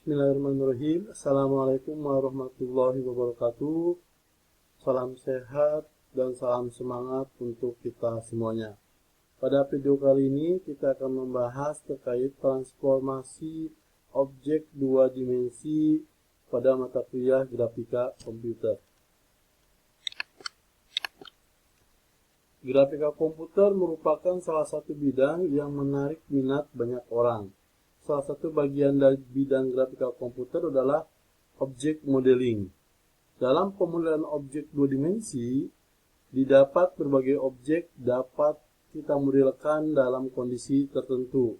Bismillahirrahmanirrahim. Assalamualaikum warahmatullahi wabarakatuh. Salam sehat dan salam semangat untuk kita semuanya. Pada video kali ini kita akan membahas terkait transformasi objek dua dimensi pada mata kuliah grafika komputer. Grafika komputer merupakan salah satu bidang yang menarik minat banyak orang. Salah satu bagian dari bidang grafika komputer adalah objek modeling. Dalam pemodelan objek dua dimensi, didapat berbagai objek dapat kita modelkan dalam kondisi tertentu.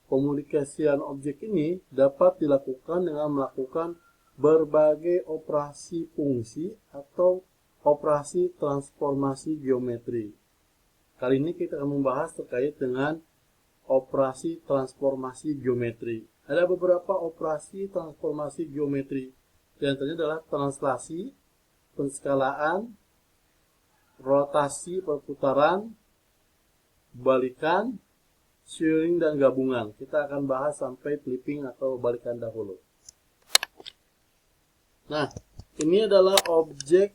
Pemodifikasian objek ini dapat dilakukan dengan melakukan berbagai operasi fungsi atau operasi transformasi geometri. Kali ini kita akan membahas terkait dengan operasi transformasi geometri. Ada beberapa operasi transformasi geometri. Di antaranya adalah translasi, penskalaan, rotasi perputaran, balikan, shearing, dan gabungan. Kita akan bahas sampai flipping atau balikan dahulu. Nah, ini adalah objek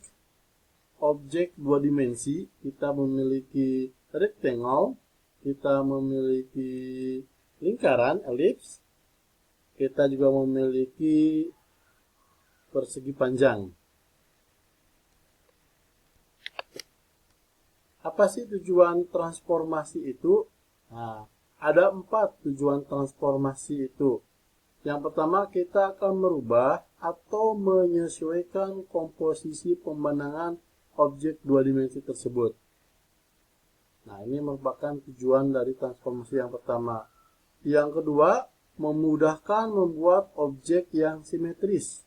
dua dimensi. Kita memiliki rectangle, kita memiliki lingkaran, elips, kita juga memiliki persegi panjang. Apa sih tujuan transformasi itu? Nah, ada 4 tujuan transformasi itu. Yang pertama, kita akan merubah atau menyesuaikan komposisi pemandangan objek dua dimensi tersebut. Nah, ini merupakan tujuan dari transformasi yang pertama. Yang kedua, memudahkan membuat objek yang simetris.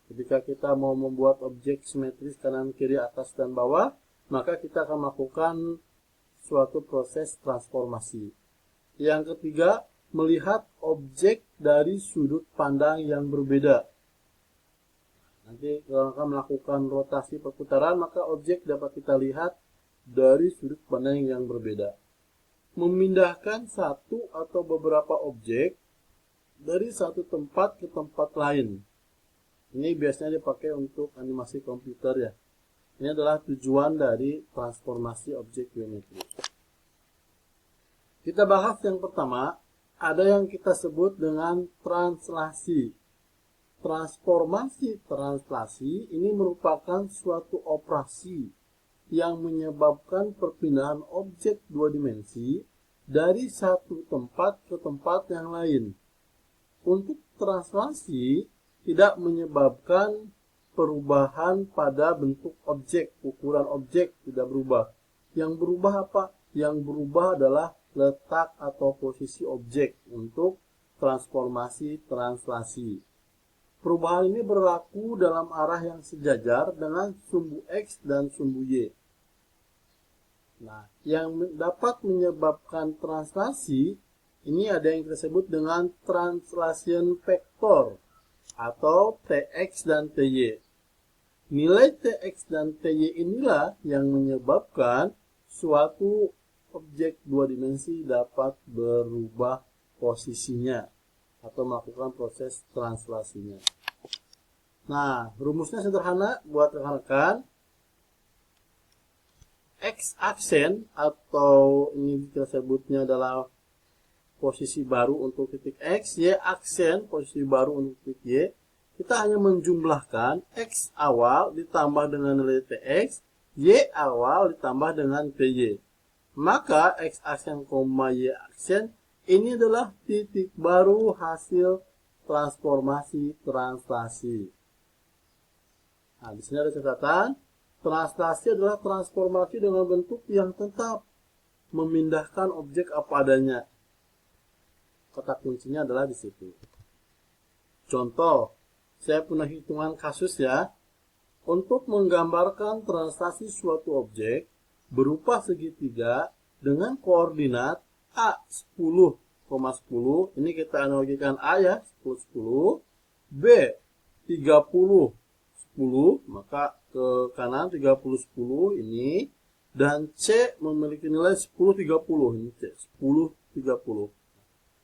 Ketika kita mau membuat objek simetris kanan, kiri, atas, dan bawah, maka kita akan melakukan suatu proses transformasi. Yang ketiga, melihat objek dari sudut pandang yang berbeda. Nanti kalau akan melakukan rotasi perputaran, maka objek dapat kita lihat dari sudut pandang yang berbeda. Memindahkan satu atau beberapa objek dari satu tempat ke tempat lain. Ini biasanya dipakai untuk animasi komputer ya. Ini adalah tujuan dari transformasi objek geometri. Kita bahas yang pertama, ada yang kita sebut dengan translasi. Transformasi translasi ini merupakan suatu operasi yang menyebabkan perpindahan objek dua dimensi dari satu tempat ke tempat yang lain. Untuk translasi tidak menyebabkan perubahan pada bentuk objek, ukuran objek tidak berubah. Yang berubah apa? Yang berubah adalah letak atau posisi objek untuk transformasi translasi. Perubahan ini berlaku dalam arah yang sejajar dengan sumbu X dan sumbu Y. Nah, yang dapat menyebabkan translasi, ini ada yang kita sebut dengan translation vector atau Tx dan Ty. Nilai Tx dan Ty inilah yang menyebabkan suatu objek dua dimensi dapat berubah posisinya atau melakukan proses translasinya. Nah, rumusnya sederhana buat rekan-rekan. X aksen atau ini kita sebutnya adalah posisi baru untuk titik X, Y aksen posisi baru untuk titik Y. Kita hanya menjumlahkan X awal ditambah dengan nilai Tx, Y awal ditambah dengan Ty. Maka X aksen, Y aksen ini adalah titik baru hasil transformasi translasi. Nah, di sini ada catatan. Translasi adalah transformasi dengan bentuk yang tetap, memindahkan objek apa adanya. Kata kuncinya adalah di situ. Contoh, saya punya hitungan kasus ya. Untuk menggambarkan translasi suatu objek berupa segitiga dengan koordinat A 10,10, ini kita analogikan A ya, 10, 10, B 30, 10, maka ke kanan 30, 10 ini, dan C memiliki nilai 10, 30, ini C 10, 30.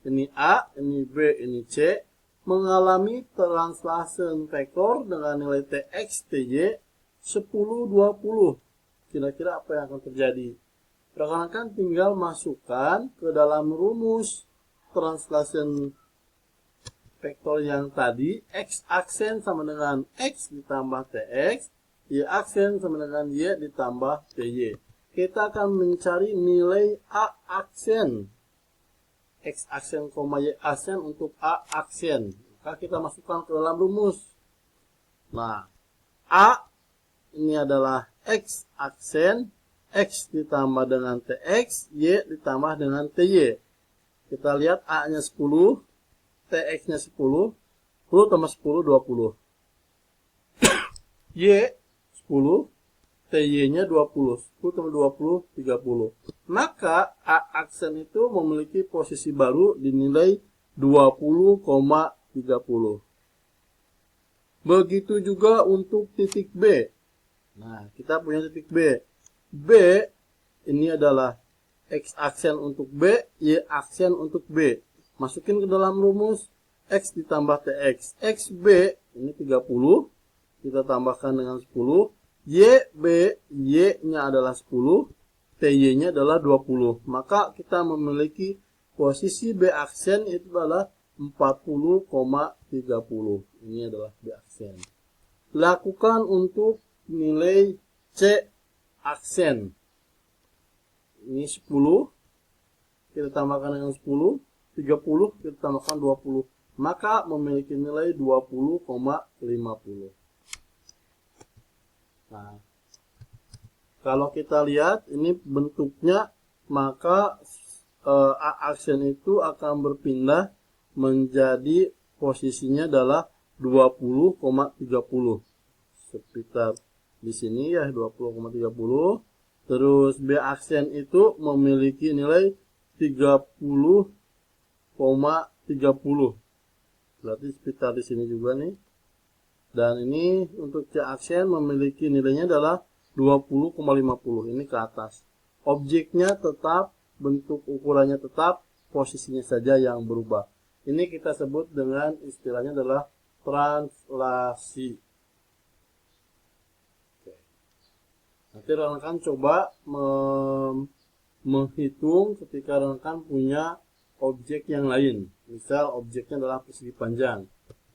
Ini A, ini B, ini C, mengalami translation vektor dengan nilai Tx, Ty 10, 20. Kira-kira apa yang akan terjadi? Rekan-rekan tinggal masukkan ke dalam rumus translation vektor yang tadi, X aksen sama dengan X ditambah Tx, Y aksen sama dengan Y ditambah Ty. Kita akan mencari nilai A aksen. X aksen, Y aksen untuk A aksen. Maka kita masukkan ke dalam rumus. Nah, A ini adalah X aksen, X ditambah dengan Tx, Y ditambah dengan Ty. Kita lihat A-nya 10, Tx-nya 10, 10 tambah 10, 20. Y 10, Ty-nya 20, 10 tambah 20, 30. Maka A aksen itu memiliki posisi baru dinilai 20,30. Begitu juga untuk titik B. Nah, kita punya titik B. B ini adalah X aksen untuk B, Y aksen untuk B. Masukin ke dalam rumus X ditambah Tx. XB ini 30. Kita tambahkan dengan 10. YB, Y-nya adalah 10. Ty-nya adalah 20. Maka kita memiliki posisi B aksen itu adalah 40,30. Ini adalah B aksen. Lakukan untuk nilai C aksen. Ini 10. Kita tambahkan dengan 10. 30. Kita tambahkan 20. Maka memiliki nilai 20,50. Nah, kalau kita lihat ini bentuknya, maka A aksen itu akan berpindah menjadi posisinya adalah 20,30. Sekitar di sini ya 20,30. Terus B aksen itu memiliki nilai 30,30. Berarti sekitar di sini juga nih. Dan ini untuk C aksen memiliki nilainya adalah 20,50. Ini ke atas. Objeknya tetap, bentuk ukurannya tetap, posisinya saja yang berubah. Ini kita sebut dengan istilahnya adalah translasi. Oke. Nanti rekan-rekan coba menghitung ketika rekan-rekan punya objek yang lain. Misal objeknya adalah persegi panjang.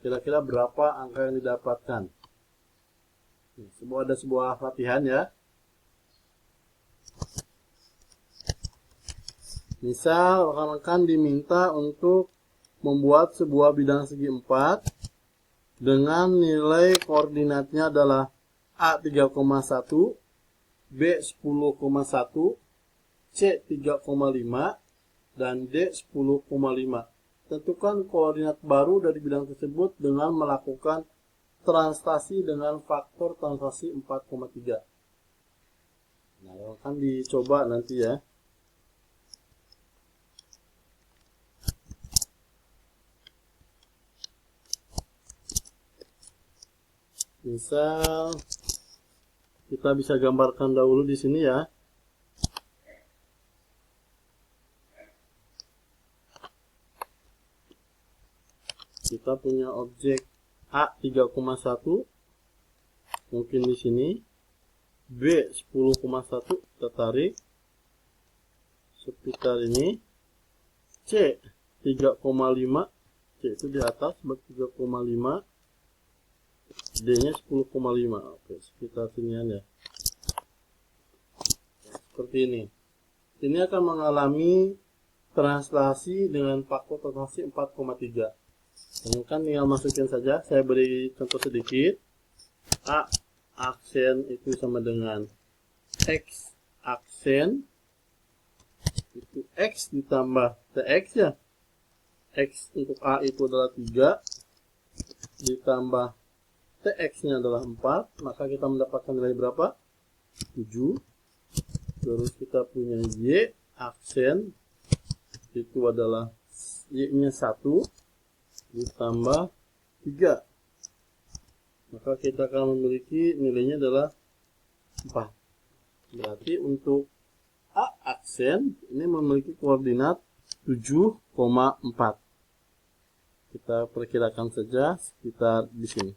Kira-kira berapa angka yang didapatkan? Ada sebuah latihan ya. Misal rekan-rekan diminta untuk membuat sebuah bidang segi 4 dengan nilai koordinatnya adalah A 3,1, B 10,1, C 3,5, dan D 10,5. Tentukan koordinat baru dari bidang tersebut dengan melakukan translasi dengan faktor translasi 4,3. Nah, akan dicoba nanti ya. Misal kita bisa gambarkan dahulu di sini ya. Kita punya objek A 3,1, mungkin di sini, B 10,1 kita tarik sekitar ini, C 3,5, C itu di atas 3,5, D nya 10,5. Oke, sekitar sinian ya. Seperti ini. Ini akan mengalami translasi dengan faktor translasi 4,3. Kan tinggal masukin saja. Saya beri contoh sedikit. A aksen itu sama dengan X aksen itu X ditambah Tx ya. X untuk A itu adalah 3 ditambah Tx nya adalah 4. Maka kita mendapatkan nilai berapa? 7. Terus kita punya Y aksen itu adalah Y nya 1 ditambah 3. Maka kita akan memiliki nilainya adalah 4. Berarti untuk A aksen ini memiliki koordinat 7,4. Kita perkirakan saja sekitar di sini.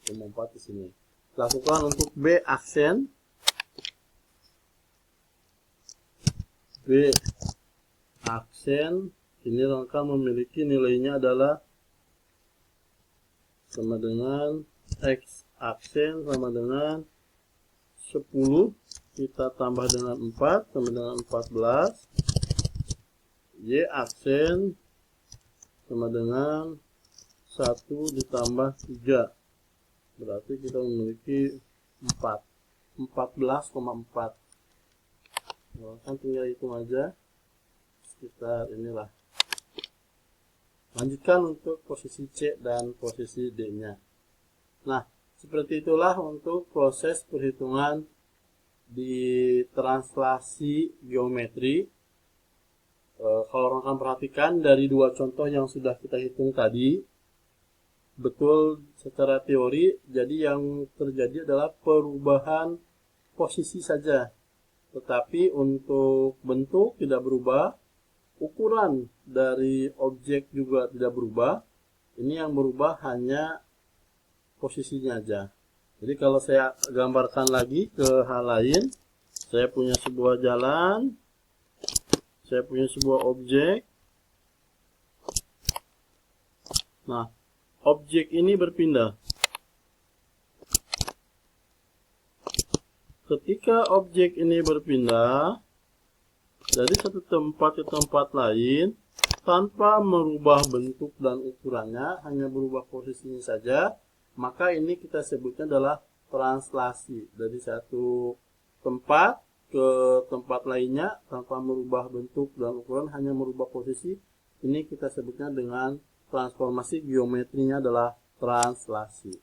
4 di sini. Lakukan untuk B aksen. B aksen ini akan memiliki nilainya adalah sama dengan X aksen sama dengan 10, kita tambah dengan 4 sama dengan 14. Y aksen sama dengan 1 ditambah 3, berarti kita memiliki 14,4. Kan tinggal hitung aja sekitar inilah. Lanjutkan untuk posisi C dan posisi D nya. Nah, seperti itulah untuk proses perhitungan di translasi geometri. Kalau rekan perhatikan dari dua contoh yang sudah kita hitung tadi, betul secara teori, jadi yang terjadi adalah perubahan posisi saja. Tetapi untuk bentuk tidak berubah, ukuran dari objek juga tidak berubah. Ini yang berubah hanya posisinya aja. Jadi kalau saya gambarkan lagi ke hal lain, saya punya sebuah jalan, saya punya sebuah objek. Nah, objek ini berpindah. Ketika objek ini berpindah dari satu tempat ke tempat lain tanpa merubah bentuk dan ukurannya, hanya berubah posisinya saja, maka ini kita sebutnya adalah translasi dari satu tempat ke tempat lainnya tanpa merubah bentuk dan ukuran, hanya merubah posisi. Ini kita sebutnya dengan transformasi, geometrinya adalah translasi.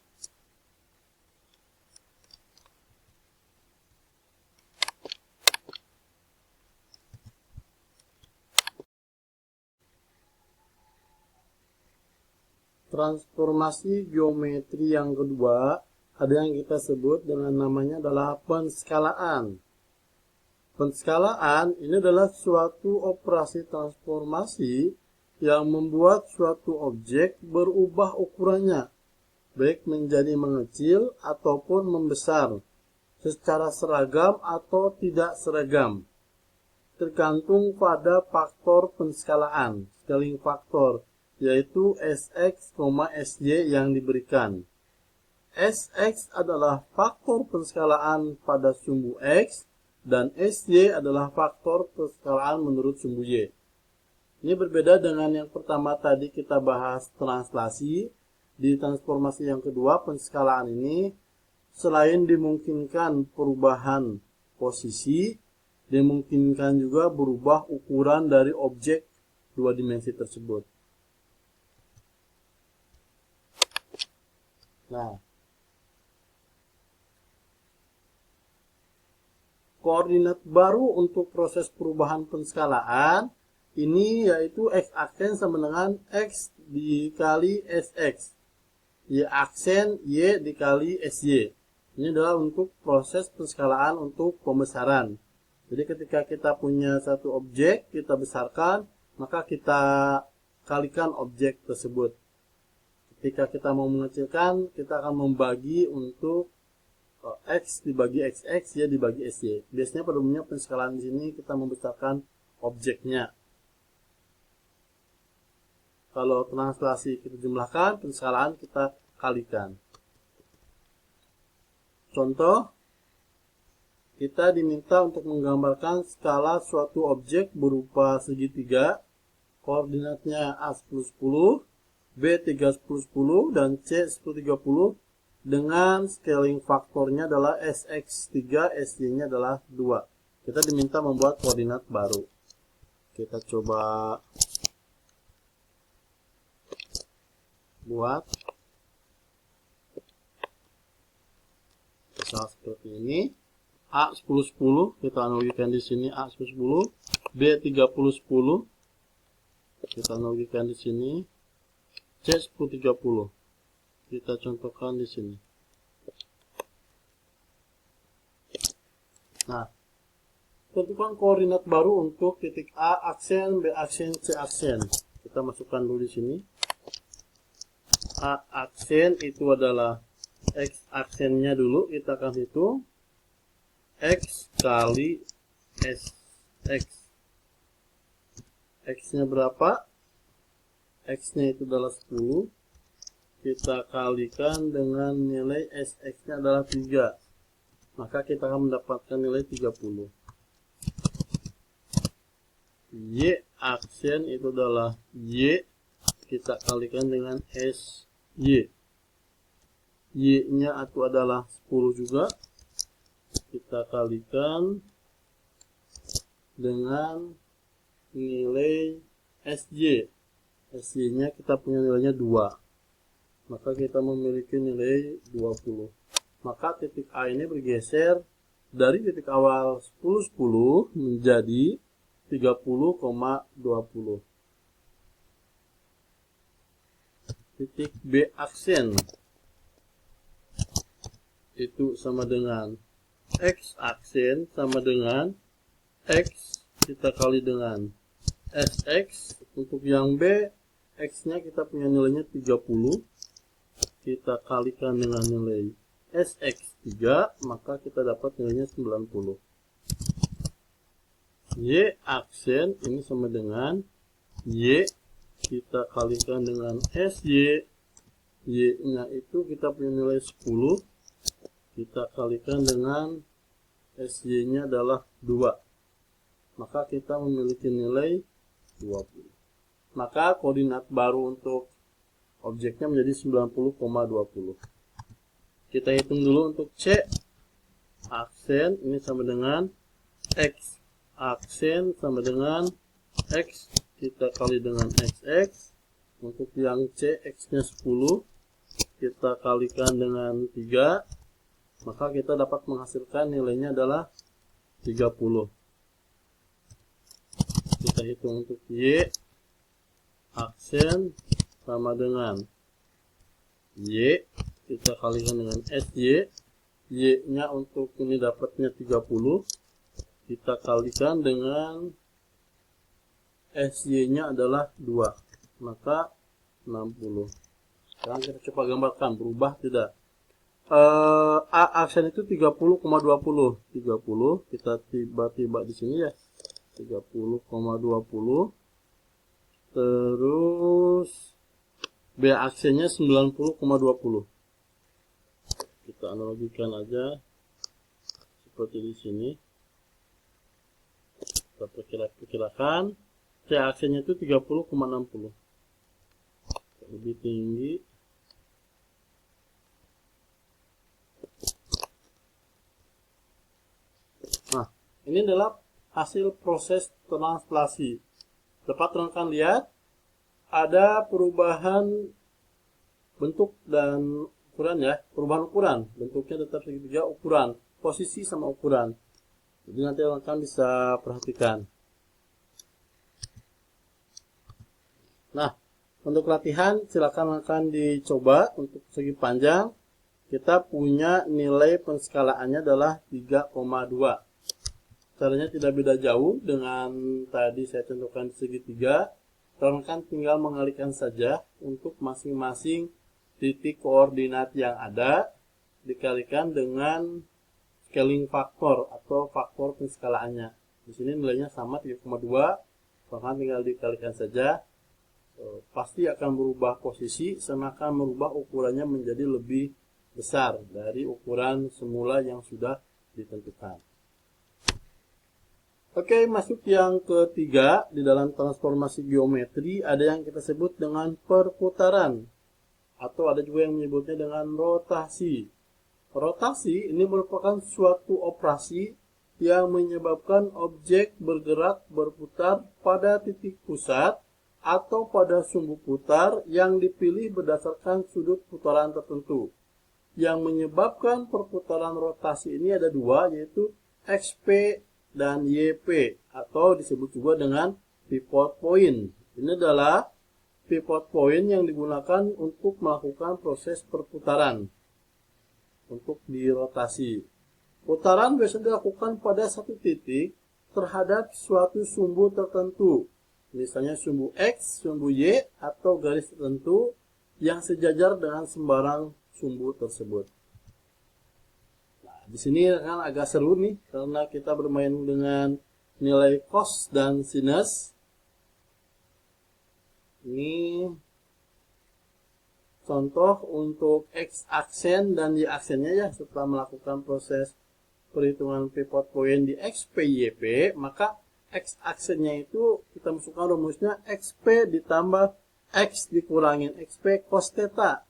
Transformasi geometri yang kedua ada yang kita sebut dengan namanya adalah penskalaan. Penskalaan ini adalah suatu operasi transformasi yang membuat suatu objek berubah ukurannya, baik menjadi mengecil ataupun membesar, secara seragam atau tidak seragam, tergantung pada faktor penskalaan, scaling factor, yaitu Sx, Sy yang diberikan. Sx adalah faktor penskalaan pada sumbu X, dan Sy adalah faktor penskalaan menurut sumbu Y. Ini berbeda dengan yang pertama tadi kita bahas translasi. Di transformasi yang kedua, penskalaan ini selain dimungkinkan perubahan posisi, dimungkinkan juga berubah ukuran dari objek dua dimensi tersebut. Nah, koordinat baru untuk proses perubahan penskalaan ini yaitu X aksen sama dengan X dikali Sx, Y aksen Y dikali Sy. Ini adalah untuk proses penskalaan untuk pembesaran. Jadi ketika kita punya satu objek, kita besarkan, maka kita kalikan objek tersebut. Ketika kita mau mengecilkan, kita akan membagi untuk X dibagi Xx, Y dibagi Sy. Biasanya pada umumnya penskalaan di sini kita membesarkan objeknya. Kalau translasi kita jumlahkan, penskalaan kita kalikan. Contoh, kita diminta untuk menggambarkan skala suatu objek berupa segitiga, koordinatnya A1010, B3010, dan C1030, dengan scaling faktornya adalah Sx3, Sy-nya adalah 2. Kita diminta membuat koordinat baru. Kita coba buat. Misal seperti ini. A1010 kita analogikan di sini A1010, B3010 kita analogikan di sini, C1030 kita contohkan di sini. Nah, tentukan koordinat baru untuk titik A aksen, B aksen, C aksen. Kita kita masukkan dulu di sini. A aksen itu adalah X aksennya dulu, kita akan hitung X kali SX. X-nya berapa? X-nya itu adalah 10. Kita kalikan dengan nilai SX-nya adalah 3. Maka kita akan mendapatkan nilai 30. Y aksen itu adalah Y, kita kalikan dengan SY. Y-nya itu adalah 10 juga, kita kalikan dengan nilai SY. SY-nya kita punya nilainya 2. Maka kita memiliki nilai 20. Maka titik A ini bergeser dari titik awal 10,10 menjadi 30,20. Titik B aksen itu sama dengan X aksen sama dengan X kita kali dengan SX. Untuk yang B, X-nya kita punya nilainya 30. Kita kalikan dengan nilai SX 3, maka kita dapat nilainya 90. Y aksen ini sama dengan Y, kita kalikan dengan SY. Y-nya itu kita punya nilai 10, kita kalikan dengan SY-nya adalah 2. Maka kita memiliki nilai 20. Maka koordinat baru untuk objeknya menjadi 90,20. Kita hitung dulu untuk C aksen ini sama dengan X aksen sama dengan X, kita kali dengan XX. Untuk yang C, X-nya 10, kita kalikan dengan 3, maka kita dapat menghasilkan nilainya adalah 30. Kita hitung untuk Y aksen sama dengan Y, kita kalikan dengan SY. Y-nya untuk ini dapatnya 30, kita kalikan dengan SY-nya adalah 2, maka 60. Sekarang kita coba gambarkan, berubah tidak? A aksen itu 30,20. 30, kita tiba-tiba di sini ya. 30,20. Terus B aksennya 90,20. Kita analogikan aja seperti di sini. Kita perkirakan C aksennya itu 30,60, lebih tinggi. Nah, ini adalah hasil proses translasi. Dapat rekan lihat ada perubahan bentuk dan ukuran ya, perubahan ukuran. Bentuknya tetap segitiga, ukuran, posisi sama ukuran. Jadi nanti rekan bisa perhatikan. Nah, untuk latihan silakan rekan dicoba. Untuk segi panjang kita punya nilai penskalaannya adalah 3,2. Caranya tidak beda jauh dengan tadi saya contohkan di segitiga. Rekan tinggal mengalihkan saja untuk masing-masing titik koordinat yang ada dikalikan dengan scaling faktor atau faktor penskalaannya. Di sini nilainya sama 3,2, bahkan tinggal dikalikan saja. Pasti akan berubah posisi, sama akan merubah ukurannya menjadi lebih besar dari ukuran semula yang sudah ditentukan. Oke, masuk yang ketiga. Di dalam transformasi geometri ada yang kita sebut dengan perputaran, atau ada juga yang menyebutnya dengan rotasi. Rotasi ini merupakan suatu operasi yang menyebabkan objek bergerak berputar pada titik pusat atau pada sumbu putar yang dipilih berdasarkan sudut putaran tertentu. Yang menyebabkan perputaran rotasi ini ada dua, yaitu XP dan YP, atau disebut juga dengan pivot point. Ini adalah pivot point yang digunakan untuk melakukan proses perputaran untuk dirotasi. Putaran biasanya dilakukan pada satu titik terhadap suatu sumbu tertentu. Misalnya sumbu X, sumbu Y, atau garis tertentu yang sejajar dengan sembarang sumbu tersebut. Nah, di sini kan agak seru nih, karena kita bermain dengan nilai cos dan sinus. Ini contoh untuk X aksen dan Y aksennya ya. Setelah melakukan proses perhitungan pivot point di XP YP, maka X aksennya itu kita masukkan rumusnya XP ditambah X dikurangin XP cos theta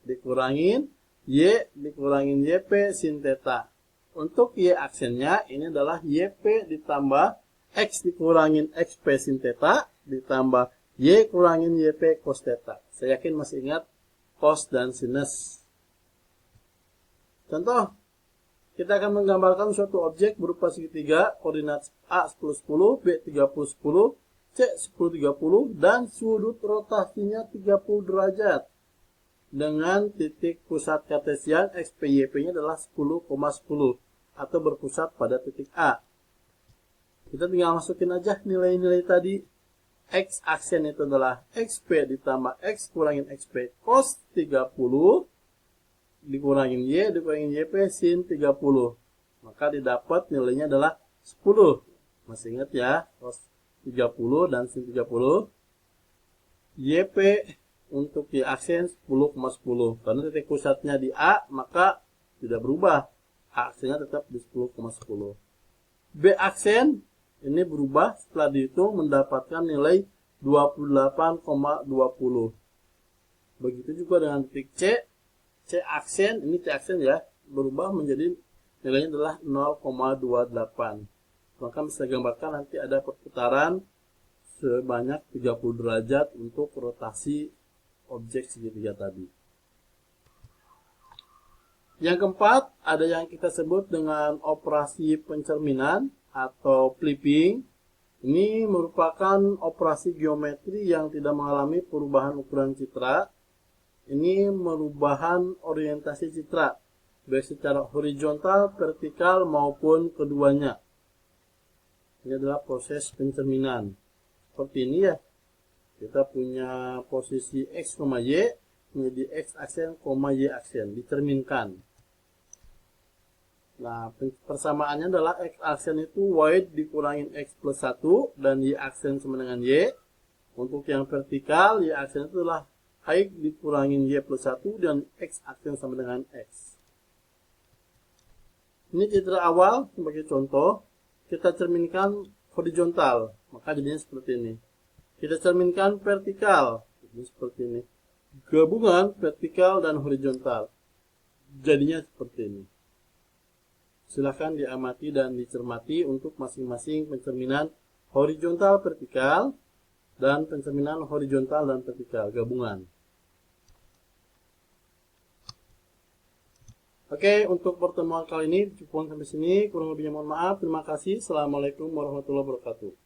dikurangin Y dikurangin YP sin theta. Untuk Y aksennya ini adalah YP ditambah X dikurangin XP sin theta ditambah Y kurangin YP cos theta. Saya yakin masih ingat cos dan sinus. Contoh, kita akan menggambarkan suatu objek berupa segitiga koordinat A 10, 10, B 30, 10, C 10, 30, dan sudut rotasinya 30 derajat. Dengan titik pusat kartesian XPYP-nya adalah 10,10 atau berpusat pada titik A. Kita tinggal masukin aja nilai-nilai tadi. X aksen itu adalah XP ditambah X kurangin XP cos 30 dikurangin Y dikurangin YP sin 30. Maka didapat nilainya adalah 10. Masih ingat ya, cos 30 dan sin 30. YP untuk Y aksen 10,10. Karena titik pusatnya di A, maka tidak berubah. A aksennya tetap di 10,10. B aksen ini berubah setelah dihitung mendapatkan nilai 28,20. Begitu juga dengan titik C. C aksen, ini C aksen ya, berubah menjadi nilainya adalah 0,28. Maka bisa gambarkan nanti ada perputaran sebanyak 30 derajat untuk rotasi objek segitiga tadi. Yang keempat, ada yang kita sebut dengan operasi pencerminan atau flipping. Ini merupakan operasi geometri yang tidak mengalami perubahan ukuran citra. Ini merubahan orientasi citra, baik secara horizontal, vertikal, maupun keduanya. Ini adalah proses pencerminan. Seperti ini ya. Kita punya posisi X, Y menjadi X aksen, Y aksen. Dicerminkan. Nah, persamaannya adalah X aksen itu Y dikurangin X plus 1 dan Y aksen sama dengan Y. Untuk yang vertikal, Y aksen itu adalah X dikurangin Y plus 1 dan X aksen sama dengan X. Ini citra awal sebagai contoh. Kita cerminkan horizontal, maka jadinya seperti ini. Kita cerminkan vertikal, jadi seperti ini. Gabungan vertikal dan horizontal, jadinya seperti ini. Silahkan diamati dan dicermati untuk masing-masing pencerminan horizontal vertikal dan pencerminan horizontal dan vertikal gabungan. Oke, untuk pertemuan kali ini cukup sampai sini. Kurang lebihnya mohon maaf. Terima kasih. Assalamualaikum warahmatullahi wabarakatuh.